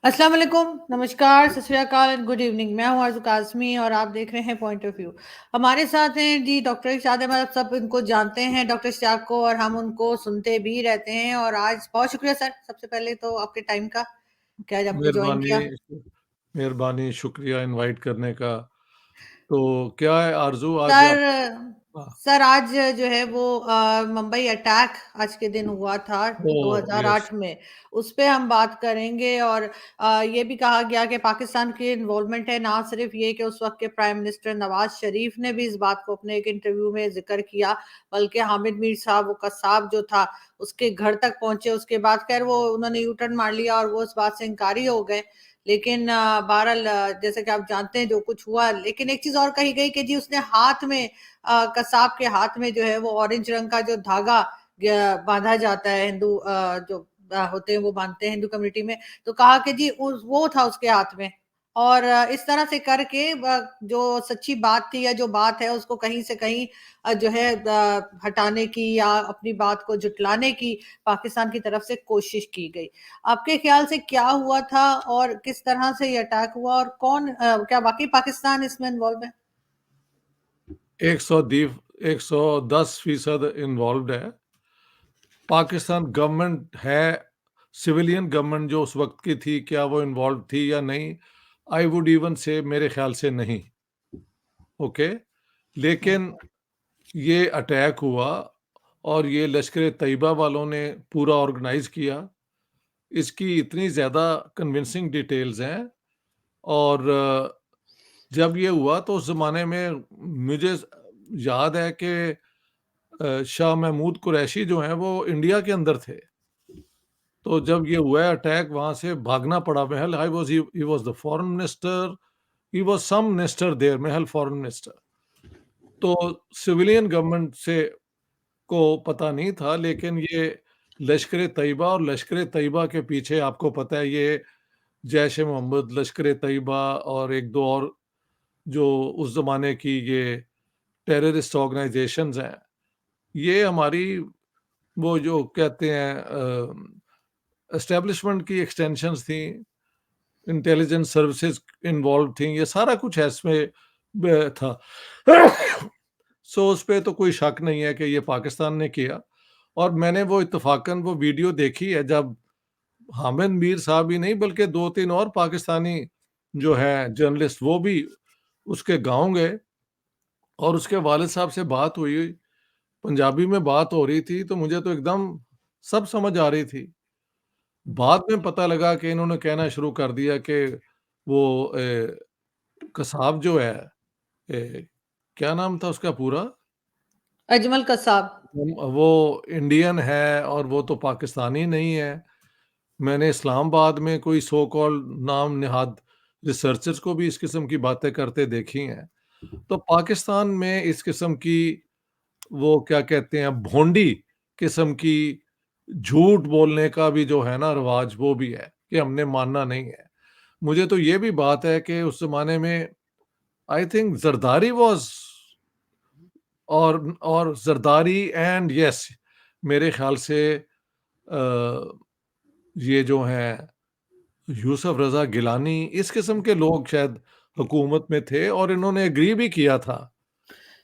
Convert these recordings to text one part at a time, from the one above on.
अस्सलाम वालेकुम, नमस्कार, सत श्री अकाल एंड गुड इवनिंग। मैं हूँ आरज़ू काज़मी और आप देख रहे हैं पॉइंट ऑफ व्यू। हमारे साथ हैं जी डॉक्टर इरशाद अहमद। आप सब इनको जानते हैं डॉक्टर इरशाद को, और हम उनको सुनते भी रहते हैं। और आज बहुत शुक्रिया सर, सबसे पहले तो आपके टाइम का, कि आज आपने ज्वाइन मेहरबानी किया। मेहरबानी, शुक्रिया इनवाइट करने का। तो क्या है आरज़ू, आज सर आप? हाँ। सर आज जो है वो मुंबई अटैक आज के दिन हुआ था ओह! यस। 2008 में, उस पे हम बात करेंगे। और ये भी कहा गया कि पाकिस्तान की इन्वॉल्वमेंट है। ना सिर्फ ये कि उस वक्त के प्राइम मिनिस्टर नवाज शरीफ ने भी इस बात को अपने एक इंटरव्यू में जिक्र किया, बल्कि हामिद मीर साहब, वो कसाब जो था, उसके घर तक पहुंचे। उसके बाद खैर वो उन्होंने यू टर्न मार लिया और वो इस बात से इनकारी हो गए। लेकिन बहरहाल जैसे कि आप जानते हैं जो कुछ हुआ। लेकिन एक चीज और कही गई कि जी उसने हाथ में कसाब के हाथ में जो है वो ऑरेंज रंग का जो धागा बांधा जाता है, हिंदू जो होते हैं वो बांधते हैं हिंदू कम्युनिटी में। तो कहा कि जी वो था उसके हाथ में। और इस तरह से करके जो सच्ची बात थी या जो बात है उसको कहीं से कहीं जो है हटाने की या अपनी बात को जुटलाने की पाकिस्तान की तरफ से कोशिश की गई। आपके ख्याल से क्या हुआ था और किस तरह से ये अटैक हुआ, और कौन क्या वाकई पाकिस्तान इसमें इन्वॉल्व है? 110% इन्वॉल्व्ड है। पाकिस्तान गवर्नमेंट है, सिविलियन गवर्नमेंट जो उस वक़्त की थी, क्या वो इन्वॉल्व थी या नहीं? आई वुड इवन से मेरे ख़्याल से नहीं। ओके? लेकिन ये अटैक हुआ और ये लश्कर-ए-तैयबा वालों ने पूरा ऑर्गेनाइज़ किया। इसकी इतनी ज़्यादा कन्विंसिंग डिटेल्स हैं। और जब ये हुआ तो उस ज़माने में मुझे याद है कि शाह महमूद कुरैशी जो हैं वो इंडिया के अंदर थे। तो जब ये हुआ अटैक, वहाँ से भागना पड़ा महल। I was he was the foreign minister, he was some minister there, महल फॉरेन मिनिस्टर। तो सिविलियन गवर्नमेंट से को पता नहीं था, लेकिन ये लश्कर-ए-तैयबा और लश्कर-ए-तैयबा के पीछे आपको पता है ये जैश-ए-मोहम्मद, लश्कर-ए-तैयबा और 1-2 और जो उस ज़माने की ये टेररिस्ट ऑर्गनाइज़ेशंस हैं, ये हमारी वो जो कहते हैं एस्टेब्लिशमेंट की एक्सटेंशंस थी, इंटेलिजेंस सर्विसेज़ इन्वॉल्व थीं, ये सारा कुछ है इसमें था। सो उस पे तो कोई शक नहीं है कि ये पाकिस्तान ने किया। और मैंने वो इत्तफ़ाक़न वो वीडियो देखी है, जब हामिद मीर साहब ही नहीं बल्कि 2-3 और पाकिस्तानी जो हैं जर्नलिस्ट, वो भी उसके गाँव गए और उसके वालिद साहब से बात हुई। पंजाबी में बात हो रही थी, तो मुझे तो एकदम सब समझ आ रही थी। बाद में पता लगा कि इन्होंने कहना शुरू कर दिया कि वो कसाब जो है, क्या नाम था उसका पूरा? अजमल कसाब। वो इंडियन है और वो तो पाकिस्तानी नहीं है। मैंने इस्लामाबाद में कोई सो कॉल्ड नाम नहाद रिसर्चर्स को भी इस किस्म की बातें करते देखी हैं। तो पाकिस्तान में इस किस्म की वो क्या कहते हैं भोंडी किस्म की झूठ बोलने का भी जो है ना रिवाज, वो भी है कि हमने मानना नहीं है। मुझे तो ये भी बात है कि उस ज़माने में आई थिंक ज़रदारी वाज़ और ज़रदारी एंड यस, मेरे ख़्याल से ये जो हैं यूसुफ रज़ा गिलानी, इस किस्म के लोग शायद हुकूमत में थे और इन्होंने एग्री भी किया था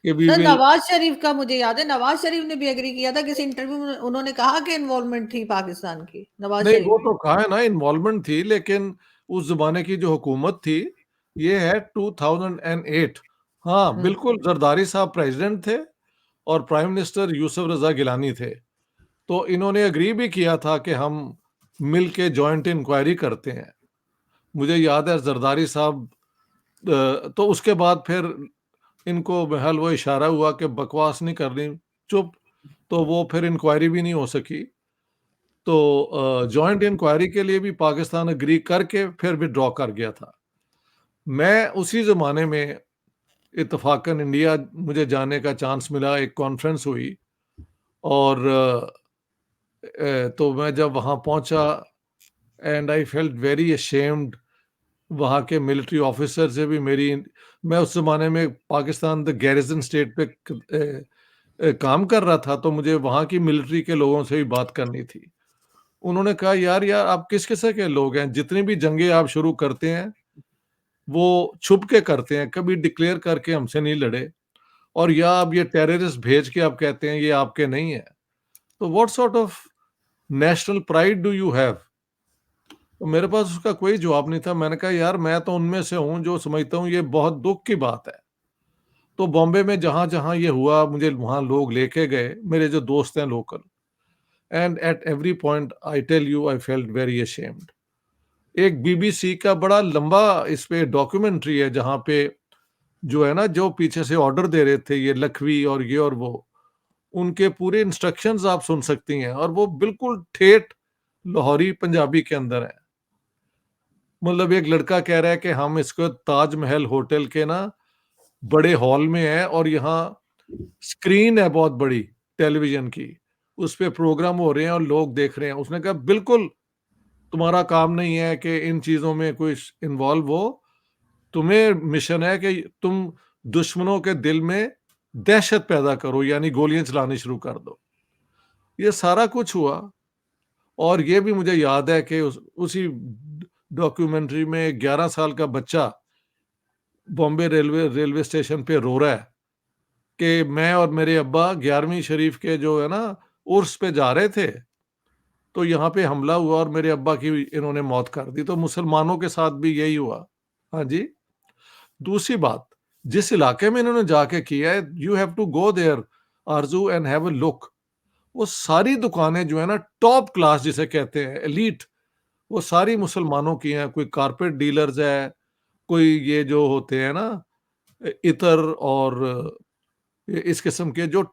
कि we sir will. Nawaz Sharif का मुझे याद है, नवाज शरीफ ने भी एग्री किया था किसी इंटरव्यू में। उन्होंने कहा कि इन्वॉल्वमेंट थी पाकिस्तान की, नवाज नहीं, शरीफ वो की। तो कहा है ना इन्वॉल्वमेंट थी, लेकिन उस ज़माने की जो हुकूमत थी, ये है 2008। हाँ, हम्म। बिल्कुल ज़रदारी साहब प्रेज़िडेंट थे और प्राइम मिनिस्टर यूसुफ रज़ा गिलानी थे। तो इन्होंने एग्री भी किया था कि हम मिल के जॉइंट इंक्वायरी करते हैं। मुझे याद है ज़रदारी साहब तो उसके बाद फिर इनको बहरहाल वो इशारा हुआ कि बकवास नहीं करनी, चुप। तो वो फिर इंक्वायरी भी नहीं हो सकी। तो जॉइंट इंक्वायरी के लिए भी पाकिस्तान एग्री करके फिर विथड्रॉ कर गया था। मैं उसी ज़माने में इत्तफ़ाक़न इंडिया मुझे जाने का चांस मिला, एक कॉन्फ्रेंस हुई और तो मैं जब वहाँ पहुँचा and I felt very ashamed. वहाँ के मिलिट्री ऑफिसर से भी मेरी मैं उस ज़माने में पाकिस्तान द गैरिसन स्टेट पे काम कर रहा था, तो मुझे वहाँ की मिलिट्री के लोगों से भी बात करनी थी। उन्होंने कहा, "यार, यार आप किस किस्म के लोग हैं? जितनी भी जंगें आप शुरू करते हैं, वो छुप के करते हैं, कभी डिक्लेयर करके हमसे नहीं लड़े, और या आप ये टेररिस्ट भेज के आप कहते हैं ये आपके नहीं है। तो what sort of national pride do you have?" तो मेरे पास उसका कोई जवाब नहीं था। मैंने कहा, यार मैं तो उनमें से हूँ जो समझता हूँ ये बहुत दुःख की बात है। तो बॉम्बे में जहाँ-जहाँ ये हुआ, मुझे वहाँ लोग लेके गए, मेरे जो दोस्त हैं local, and at every point I tell you I felt very ashamed. एक बीबीसी का बड़ा लंबा इस पे डॉक्यूमेंट्री है, जहाँ पे जो है ना, जो पीछे से ऑर्डर दे रहे थे ये लखवी और ये और वो, उनके पूरे इंस्ट्रक्शंस आप सुन सकती हैं, और वो बिल्कुल ठेठ लाहौरी पंजाबी के अंदर है। मतलब एक लड़का कह रहा है कि हम इसको ताजमहल होटल के ना बड़े हॉल में है, और यहाँ स्क्रीन है बहुत बड़ी टेलीविजन की, उस पे प्रोग्राम हो रहे हैं और लोग देख रहे हैं। उसने कहा, बिल्कुल तुम्हारा काम नहीं है कि इन चीज़ों में कोई इन्वॉल्व हो, तुम्हें मिशन है कि तुम दुश्मनों के दिल में दहशत पैदा करो, यानी गोलियाँ चलानी शुरू कर दो। ये सारा कुछ हुआ, और ये भी मुझे याद है कि उसी डॉक्यूमेंट्री में 11 साल का बच्चा बॉम्बे रेलवे रेलवे स्टेशन पे रो रहा है कि मैं और मेरे अब्बा 11वीं शरीफ के जो है ना उर्स पे जा रहे थे, तो यहाँ पे हमला हुआ और मेरे अब्बा की इन्होंने मौत कर दी। तो मुसलमानों के साथ भी यही हुआ। हाँ जी। दूसरी बात, जिस इलाके में इन्होंने जाके किया है, you have to go there Arzoo and have a look. वो सारी दुकानें जो है ना, टॉप क्लास जिसे कहते हैं, एलीट, वो सारी मुसलमानों की हैं। कोई कारपेट डीलर्स है, कोई ये जो होते हैं ना इतर और इस किस्म के जो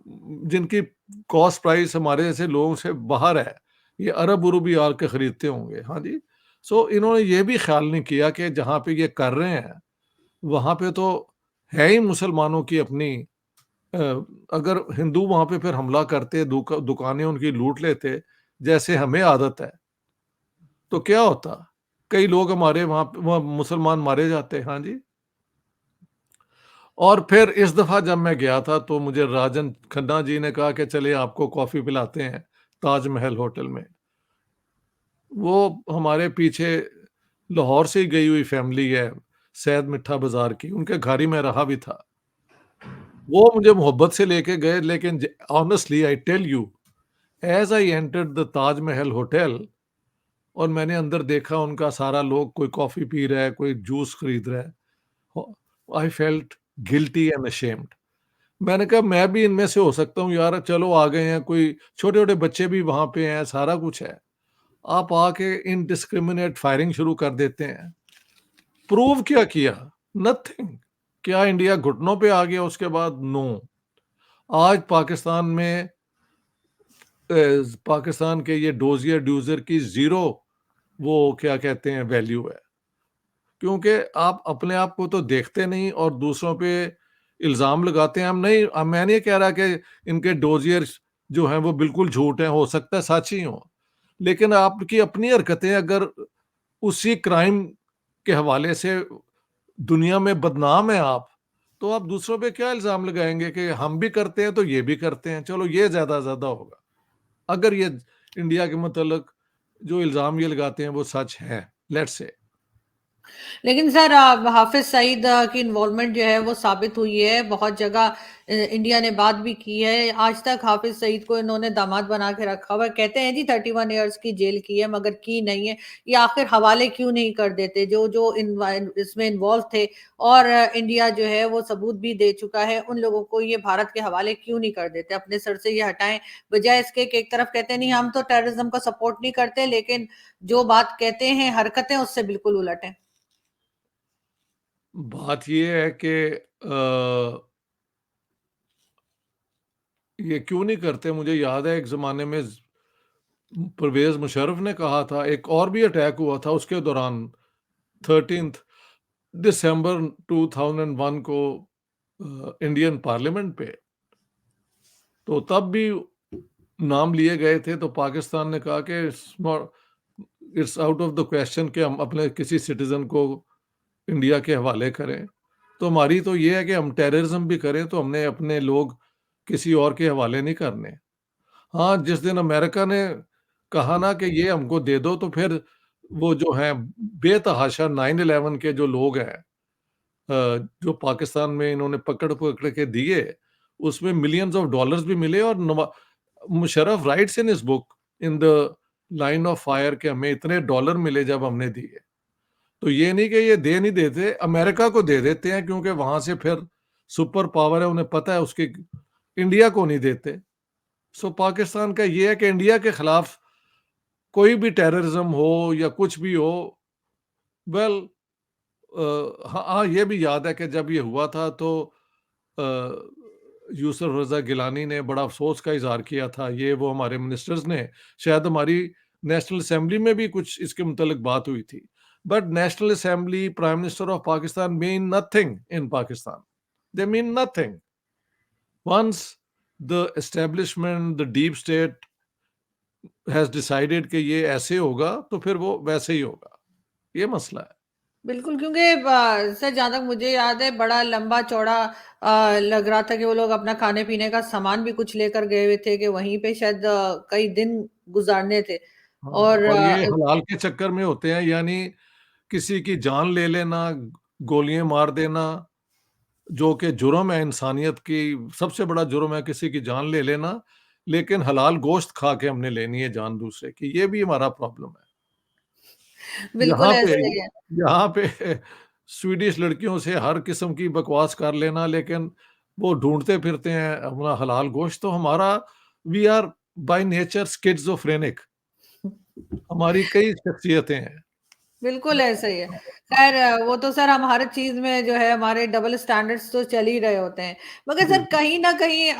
जिनकी कॉस्ट प्राइस हमारे जैसे लोगों से बाहर है, ये अरब-उरब भी आके खरीदते होंगे। हाँ जी। सो इन्होंने ये भी ख्याल नहीं किया कि जहाँ पे ये कर रहे हैं, वहाँ पे तो है ही मुसलमानों की अपनी, अ, अगर हिंदू वहाँ पे फिर हमला करते, दुकानें उनकी लूट लेते, जैसे हमें आदत है, तो क्या होता? कई लोग हमारे वहाँ मुसलमान मारे जाते। हाँ जी। और फिर इस दफ़ा जब मैं गया था, तो मुझे राजन खन्ना जी ने कहा कि चलिए आपको कॉफ़ी पिलाते हैं ताजमहल होटल में। वो हमारे पीछे लाहौर से ही गई हुई फैमिली है, सैयद मिठा बाज़ार की, उनके घर ही मैं रहा भी था। वो मुझे मोहब्बत से लेके गए, लेकिन honestly I tell you, as I entered the Taj Mahal hotel और मैंने अंदर देखा, उनका सारा लोग, कोई कॉफ़ी पी रहा है, कोई जूस खरीद रहा है, I felt guilty and ashamed. मैंने कहा, मैं भी इनमें से हो सकता हूँ यार, चलो आ गए हैं, कोई छोटे-छोटे बच्चे भी वहाँ पे हैं, सारा कुछ है। आप आके इनडिस्क्रिमिनेट फायरिंग शुरू कर देते हैं। प्रूव क्या किया? नथिंग। क्या इंडिया घुटनों पे आ गया उसके बाद? नो। आज पाकिस्तान में पाकिस्तान के ये डोजियर ड्यूज़र की ज़ीरो, वो क्या कहते हैं, वैल्यू है। क्योंकि आप अपने आप को तो देखते नहीं और दूसरों पे इल्ज़ाम लगाते हैं। हम नहीं, मैं नहीं कह रहा कि इनके डोज़ियर्स जो हैं वो बिल्कुल झूठ हैं, हो सकता है सच ही हों। लेकिन आपकी अपनी हरकतें अगर उसी क्राइम के हवाले से दुनिया में बदनाम हैं आप, तो आप दूसरों पे क्या इल्ज़ाम लगाएँगे कि हम भी करते हैं तो ये भी करते हैं। चलो ये ज़्यादा होगा। अगर ये इंडिया के मुतल्लिक़ जो इल्ज़ाम ये लगाते हैं वो सच है, लेट्स से। लेकिन सर हाफ़िज़ सईद की इन्वॉल्वमेंट जो है वो साबित हुई है, बहुत जगह इंडिया ने बात भी की है। आज तक हाफ़िज़ सईद को इन्होंने दामाद बना के रखा हुआ है। कहते हैं जी 31 इयर्स की जेल की है मगर की नहीं है। ये आखिर हवाले क्यों नहीं कर देते? जो इसमें इन्वॉल्व थे और इंडिया जो है वो सबूत भी दे चुका है, उन लोगों को ये भारत के हवाले क्यों नहीं कर देते? अपने सर से ये हटाएँ, बजाय इसके कि एक तरफ कहते हैं नहीं हम तो टेररिज़्म का सपोर्ट नहीं करते, लेकिन जो बात कहते हैं, हरकतें उससे बिल्कुल उलट हैं। बात ये है कि ये क्यों नहीं करते? मुझे याद है एक ज़माने में परवेज़ मुशर्रफ ने कहा था, एक और भी अटैक हुआ था उसके दौरान, 13th दिसंबर 2001 को इंडियन पार्लियामेंट पे, तो तब भी नाम लिए गए थे, तो पाकिस्तान ने कहा कि it's out of the question कि हम अपने किसी सिटीज़न को इंडिया के हवाले करें। तो हमारी तो ये है कि हम टेररिज़्म भी करें तो हमने अपने लोग किसी और के हवाले नहीं करने। हाँ, जिस दिन अमेरिका ने कहा ना कि ये हमको दे दो, तो फिर वो जो है बेतहाशा 9/11 के जो लोग हैं, जो पाकिस्तान में इन्होंने पकड़-पकड़ के दिए, उसमें मिलियंस ऑफ डॉलर्स भी मिले, और Musharraf rights in his book in the line of fire कि हमें इतने डॉलर मिले जब हमने दिए। तो ये नहीं कि ये दे नहीं देते, अमेरिका को दे देते हैं क्योंकि वहां से फिर सुपर पावर है, उन्हें पता है उसके, इंडिया को नहीं देते। सो पाकिस्तान का ये है कि इंडिया के खिलाफ कोई भी टेररिज्म हो या कुछ भी हो, वेल, हाँ हाँ, ये भी याद है कि जब ये हुआ था तो अ, यूसुफ रज़ा गिलानी ने बड़ा अफ़सोस का इज़हार किया था, ये वो हमारे मिनिस्टर्स ने, शायद हमारी नेशनल असेंबली में भी कुछ इसके मुतल्लिक बात हुई थी। But national assembly, prime minister of Pakistan mean nothing in Pakistan, they mean nothing. Once the establishment, the deep state has decided कि ये ऐसे होगा, तो फिर वो वैसे ही होगा। ये मसला है। बिल्कुल, क्योंकि सर जहाँ तक मुझे याद है बड़ा लंबा-चौड़ा लग रहा था कि वो लोग अपना खाने-पीने का सामान भी कुछ लेकर गए हुए थे कि वहीं पे शायद कई दिन गुज़ारने थे। हाँ, और और ये हलाल के चक्कर में होते हैं, यानी किसी की जान ले लेना, गोलियाँ मार देना, जो कि जुर्म है इंसानियत की, सबसे बड़ा जुर्म है किसी की जान ले लेना, लेकिन हलाल गोश्त खा के हमने लेनी है जान दूसरे की, ये भी हमारा प्रॉब्लम है। बिल्कुल यहाँ पे ऐसा ही है। यहाँ पे स्वीडिश लड़कियों से हर किस्म की बकवास कर लेना, लेकिन वो ढूँढते फिरते हैं अपना हलाल गोश्त, तो हमारा, we are by nature schizophrenic, हमारी कई शख्सियतें हैं। बिल्कुल ऐसा ही है। ख़ैर वो तो सर हम हर चीज़ में जो है हमारे डबल स्टैंडर्ड्स तो चल ही रहे होते हैं। मगर सर बिल्कुल। कहीं न कहीं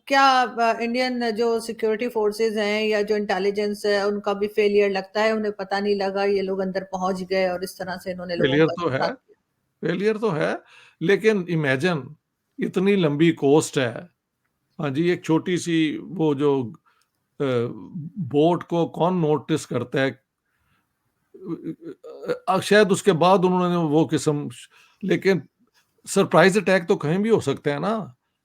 क्या इंडियन जो सिक्योरिटी फ़ोर्सेज़ हैं या जो इंटेलिजेंस है उनका भी फेलियर लगता है, उन्हें पता नहीं लगा ये लोग अंदर पहुँच गए और इस तरह से इन्होंने लोगों फेलियर का तो है, नुकसान किया? फेलियर तो है, लेकिन इमेजिन इतनी लंबी कोस्ट है। हाँ जी, एक छोटी-सी वो जो बोट को कौन नोटिस करता है? शायद उसके बाद उन्होंने वो किस्म, लेकिन सरप्राइज़ अटैक तो कहीं भी हो सकता है ना।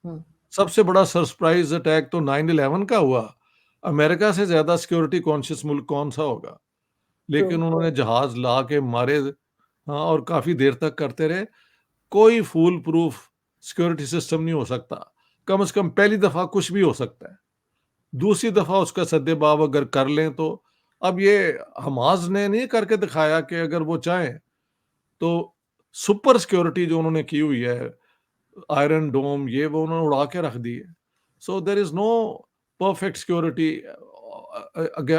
हुँ, सबसे बड़ा सरप्राइज़ अटैक तो 9/11 का हुआ। अमेरिका से ज़्यादा सिक्योरिटी कॉन्शियस मुल्क कौन-सा होगा? ट्रू। लेकिन उन्होंने जहाज़ ला के मारे, हाँ, और काफ़ी देर तक करते रहे। कोई फूल प्रूफ सिक्योरिटी सिस्टम नहीं हो सकता। कम से कम पहली दफ़ा कुछ भी हो सकता है। दूसरी दफ़ा उसका सद्देबाब अगर कर लें तो, अब ये हमास ने नहीं करके दिखाया कि अगर वो चाहें तो सुपर सिक्योरिटी जो उन्होंने की हुई है, आयरन डोम, ये वो उन्होंने उड़ा के रख दी है। So there is no perfect security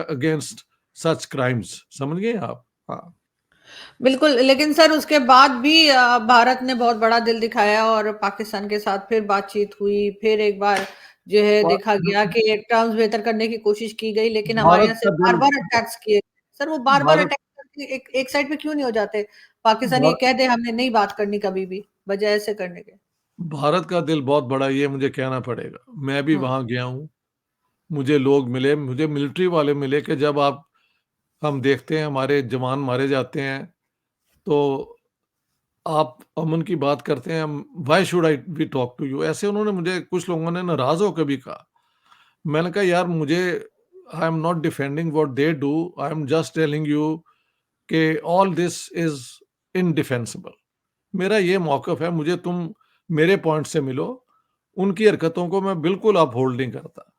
against such crimes, समझ गए आप? हाँ। बिल्कुल, लेकिन सर उसके बाद भी भारत ने बहुत बड़ा दिल दिखाया और पाकिस्तान के साथ फिर बातचीत हुई, फिर एक बार जो है देखा गया कि टर्म्स बेहतर करने की कोशिश की गई, लेकिन हमारे भारत यहाँ से का दिल, बार-बार अटैक्स किए। सर वो बार-बार भारत अटैक करके एक एक साइड पे क्यों नहीं हो जाते? पाकिस्तान ये भा कह दे हमने नहीं बात करनी कभी भी, बजाय ऐसे करने के। भारत का दिल बहुत बड़ा, ये मुझे कहना पड़ेगा। मैं भी हुँ, वहाँ गया हूँ, मुझे लोग मिले, मुझे मिलिट्री वाले मिले कि जब आप, हम देखते हैं हमारे जवान मारे जाते हैं, तो आप अमन की बात करते हैं, why should I be talk to you? ऐसे उन्होंने मुझे, कुछ लोगों ने नाराज़ होके भी कहा। मैंने कहा यार, मुझे, I am not defending what they do, I am just telling you कि ऑल दिस इज़ इंडिफेंसिबल। मेरा ये मौक़िफ़ है, मुझे तुम मेरे पॉइंट से मिलो, उनकी हरकतों को मैं बिल्कुल अपहोल्ड नहीं करता।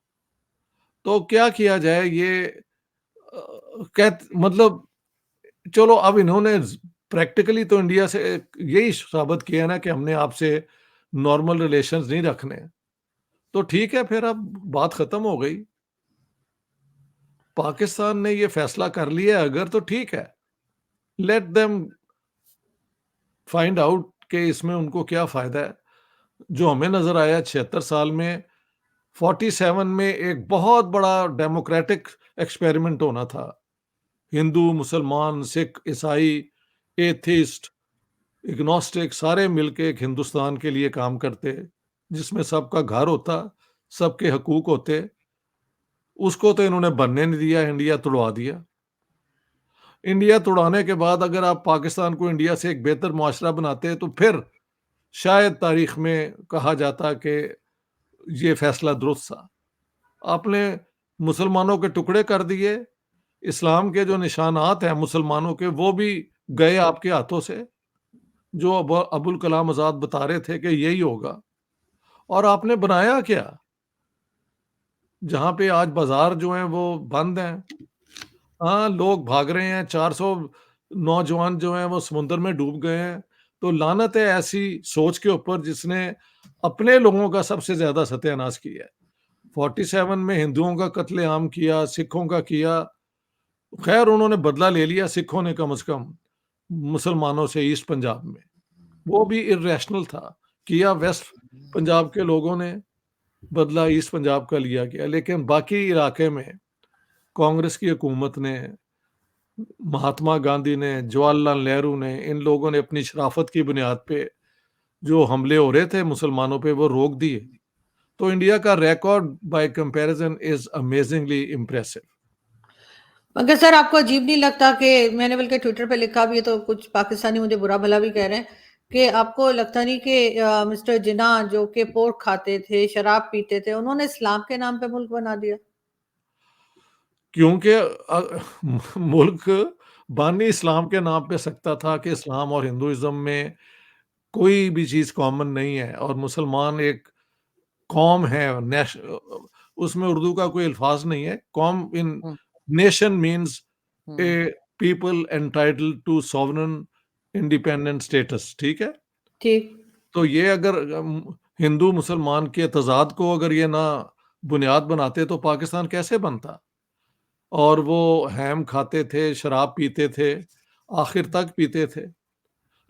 तो क्या किया जाए, ये मतलब, चलो अब इन्होंने प्रैक्टिकली तो इंडिया से यही साबित किया ना कि हमने आपसे नॉर्मल रिलेशंस नहीं रखने। तो ठीक है, फिर अब बात खत्म हो गई। पाकिस्तान ने ये फैसला कर लिया है अगर, तो ठीक है। लेट देम फाइंड आउट कि इसमें उनको क्या फ़ायदा है। जो हमें नज़र आया 76 साल में, 47 में एक बहुत बड़ा डेमोक्रेटिक एक्सपेरिमेंट होना था। हिंदू, मुसलमान, सिख, ईसाई, एथिस्ट, एग्नोस्टिक सारे मिलके एक हिंदुस्तान के लिए काम करते, जिसमें सबका घर होता, सबके हकूक होते। उसको तो इन्होंने बनने नहीं दिया, इंडिया तुड़वा दिया। इंडिया तुड़ाने के बाद अगर आप पाकिस्तान को इंडिया से एक बेहतर मुआशरा बनाते, तो फिर शायद तारीख में कहा जाता कि ये फैसला दुरुस्त था। आपने मुसलमानों के टुकड़े कर दिए, इस्लाम के जो निशानात हैं मुसलमानों के वो भी गए आपके हाथों से, जो अबुल कलाम आज़ाद बता रहे थे कि यही होगा। और आपने बनाया क्या? जहाँ पे आज बाज़ार जो हैं वो बंद हैं। हाँ, लोग भाग रहे हैं, 400 नौजवान जो हैं वो समुद्र में डूब गए हैं। तो लानत है ऐसी सोच के ऊपर जिसने अपने लोगों का सबसे ज़्यादा सत्यानाश किया है। 47 में हिंदुओं का कत्लेआम किया, सिखों का किया। खैर उन्होंने बदला ले लिया सिखों ने कम से कम मुसलमानों से ईस्ट पंजाब में। वो भी इर्रेशनल था। किया वेस्ट पंजाब के लोगों ने, बदला ईस्ट पंजाब का लिया गया। लेकिन बाकी इलाके में कांग्रेस की हुकूमत ने, महात्मा गांधी ने, जवाहरलाल नेहरू ने, इन लोगों ने अपनी शराफत की बुनियाद पे जो हमले हो रहे थे मुसलमानों पे वो रोक दिए। तो इंडिया का record by comparison is amazingly impressive. मगर सर आपको अजीब नहीं लगता कि मैंने बल्कि ट्विटर पे लिखा भी है, तो कुछ पाकिस्तानी मुझे बुरा भला भी कह रहे हैं कि आपको लगता नहीं कि मिस्टर जिन्ना जो कि पोर्क खाते थे, शराब पीते थे, उन्होंने इस्लाम के नाम पे मुल्क बना दिया? क्योंकि मुल्क बानी इस्लाम के नाम पे सकता था कि इस्लाम और हिंदुइज्म में कोई भी चीज़ कॉमन नहीं है और मुसलमान एक कौम है। उसमें उर्दू का कोई अल्फाज नहीं है। कौम in hmm. Nation means a hmm. People entitled to sovereign independent status. ठीक है। ठीक। तो ये अगर हिंदू मुसलमान के तजाद को अगर ये ना बुनियाद बनाते तो पाकिस्तान कैसे बनता? और वो हैम खाते थे, शराब पीते थे, आखिर तक पीते थे।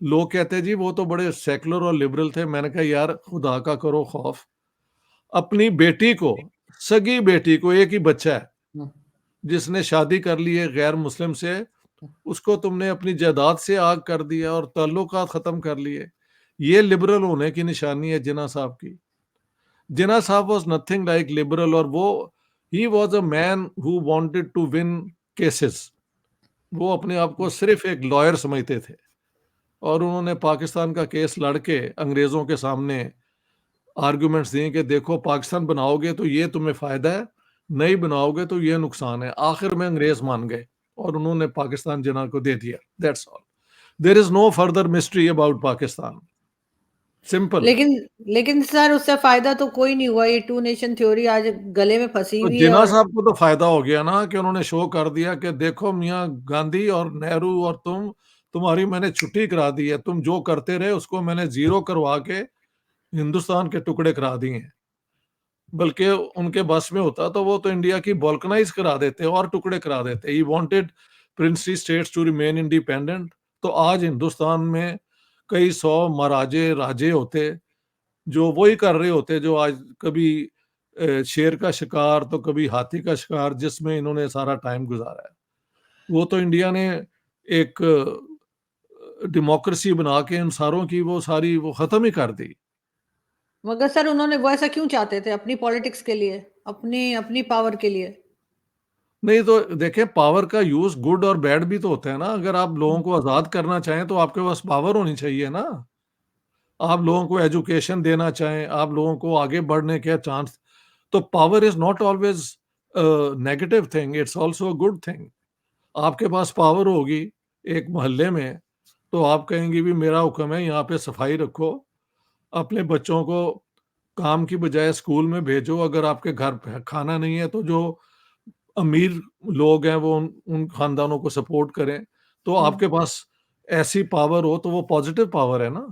लोग कहते जी वो तो बड़े सेकुलर और लिबरल थे। मैंने कहा यार खुदा का करो खौफ। अपनी बेटी को, सगी बेटी को, एक ही बच्चा है हम्म। जिसने शादी कर ली है गैर मुस्लिम से, उसको तुमने अपनी जायदाद से आग कर दिया और ताल्लुकात खत्म कर लिए। ये लिबरल होने की निशानी है जिन्ना साहब की। जिन्ना साहब वाज नथिंग लाइक लिबरल। और वो ही was a man who wanted to win cases. वो अपने आप को सिर्फ एक लॉयर समझते थे और उन्होंने पाकिस्तान का केस लड़के अंग्रेजों के सामने आर्गुमेंट्स दिए कि देखो पाकिस्तान बनाओगे तो ये तुम्हें फायदा है, नहीं बनाओगे तो ये नुकसान है। आखिर में अंग्रेज मान गए और उन्होंने पाकिस्तान जिन्ना को दे दिया। That's all. There is no further mystery about Pakistan. Simple. लेकिन लेकिन सर उससे फायदा तो कोई नहीं हुआ, ये टू नेशन थ्योरी आज गले में फंसी तो हुई है। जिन्ना और साहब को तो फायदा हो गया ना कि उन्होंने शो कर दिया कि देखो मियाँ गांधी और नेहरू और तुम्हारी मैंने छुट्टी करा दी है। तुम जो करते रहे उसको मैंने जीरो करवा के हिंदुस्तान के टुकड़े करा दिए हैं। बल्कि उनके बस में होता तो वो तो इंडिया की बॉल्कनाइज करा देते और टुकड़े करा देते। He wanted princely states to remain independent. तो आज हिंदुस्तान में कई सौ महाराजे राजे होते जो वही कर रहे होते जो आज कभी शेर का शिकार तो कभी हाथी का शिकार जिसमें इन्होंने सारा टाइम गुजारा है। वो तो इंडिया ने एक डेमोक्रेसी बना के इन सारों की वो सारी वो खत्म ही कर दी। मगर सर उन्होंने वो ऐसा क्यों चाहते थे? अपनी पॉलिटिक्स के लिए, अपनी अपनी पावर के लिए? नहीं तो देखें पावर का यूज गुड और बैड भी तो होता है ना। अगर आप लोगों को आजाद करना चाहें तो आपके पास पावर होनी चाहिए ना। आप लोगों को एजुकेशन देना चाहें, आप लोगों को आगे बढ़ने के चांस, तो power is not always negative thing, it's also a good thing. आपके पास पावर होगी एक मोहल्ले में तो आप कहेंगे भी मेरा हुक्म है यहाँ पे सफाई रखो, अपने बच्चों को काम की बजाय स्कूल में भेजो। अगर आपके घर पे खाना नहीं है तो जो अमीर लोग हैं वो उन खानदानों को सपोर्ट करें। तो हम्म। आपके पास ऐसी पावर हो तो वो पॉजिटिव पावर है ना।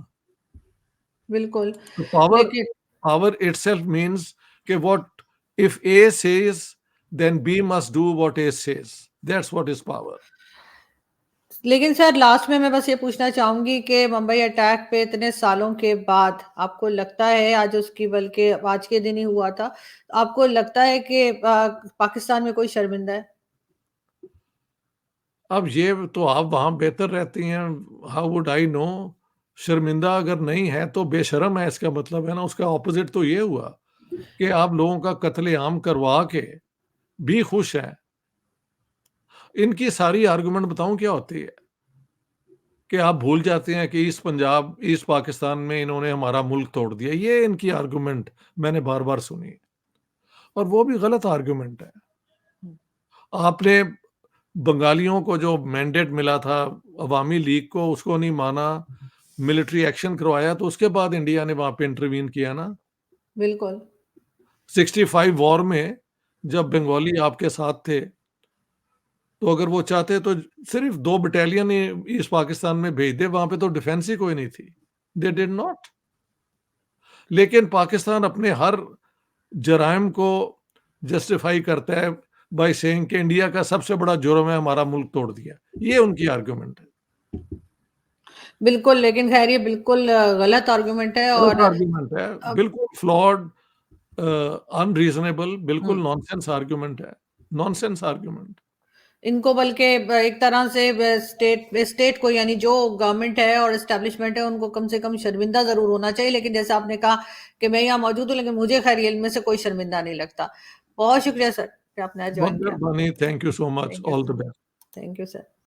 बिल्कुल। तो पावर लेकिन पावर इटसेल्फ मीन्स कि what if A says then B must do what A says. That's what is power. लेकिन सर लास्ट में मैं बस ये पूछना चाहूंगी कि मुंबई अटैक पे इतने सालों के बाद आपको लगता है, आज उसकी बल्कि आज के दिन ही हुआ था, आपको लगता है कि पाकिस्तान में कोई शर्मिंदा है? अब ये तो आप वहां बेहतर रहती हैं। How would I know? शर्मिंदा अगर नहीं है तो बेशर्म है इसका मतलब है ना। उसका ऑपोजिट तो ये हुआ कि आप लोगों का कत्लेआम करवा के भी खुश हैं। इनकी सारी आर्गुमेंट बताऊं क्या होती है कि आप भूल जाते हैं कि ईस्ट पंजाब, ईस्ट पाकिस्तान में इन्होंने हमारा मुल्क तोड़ दिया। ये इनकी आर्गुमेंट मैंने बार बार सुनी और वो भी गलत आर्गुमेंट है। आपने बंगालियों को जो मैंडेट मिला था अवामी लीग को, उसको नहीं माना, मिलिट्री एक्शन करवाया, तो उसके बाद इंडिया ने वहाँ पे इंटरवीन किया ना। बिल्कुल। 65 वॉर में जब बंगाली आपके साथ थे, तो अगर वो चाहते तो सिर्फ 2 बटालियन ही ईस्ट पाकिस्तान में भेज दे, वहाँ पे तो डिफेंस ही कोई नहीं थी। They did not. लेकिन पाकिस्तान अपने हर जराइम को जस्टिफाई करता है बाय सेइंग कि इंडिया का सबसे बड़ा जुर्म है हमारा मुल्क तोड़ दिया। ये उनकी आर्गुमेंट है। बिल्कुल, लेकिन ख़ैर ये बिल्कुल गलत आर्गुमेंट है गलत और आर्गुमेंट है, अब बिल्कुल फ्लॉड, अनरीज़नेबल, हुँ। बिल्कुल नॉनसेंस आर्गुमेंट है। Nonsense argument. इनको बल्कि एक तरह से स्टेट स्टेट को यानी जो गवर्नमेंट है और एस्टेब्लिशमेंट है उनको कम से कम शर्मिंदा ज़रूर होना चाहिए। लेकिन जैसा आपने कहा कि मैं यहाँ मौजूद हूँ लेकिन मुझे ख़ैर ये इनमें से कोई शर्मिंदा नहीं लगता। बहुत शुक्रिया सर कि आपने आज बहुत जॉइन किया। मेहरबानी, thank you so much, thank you all sir. The best. Thank you sir.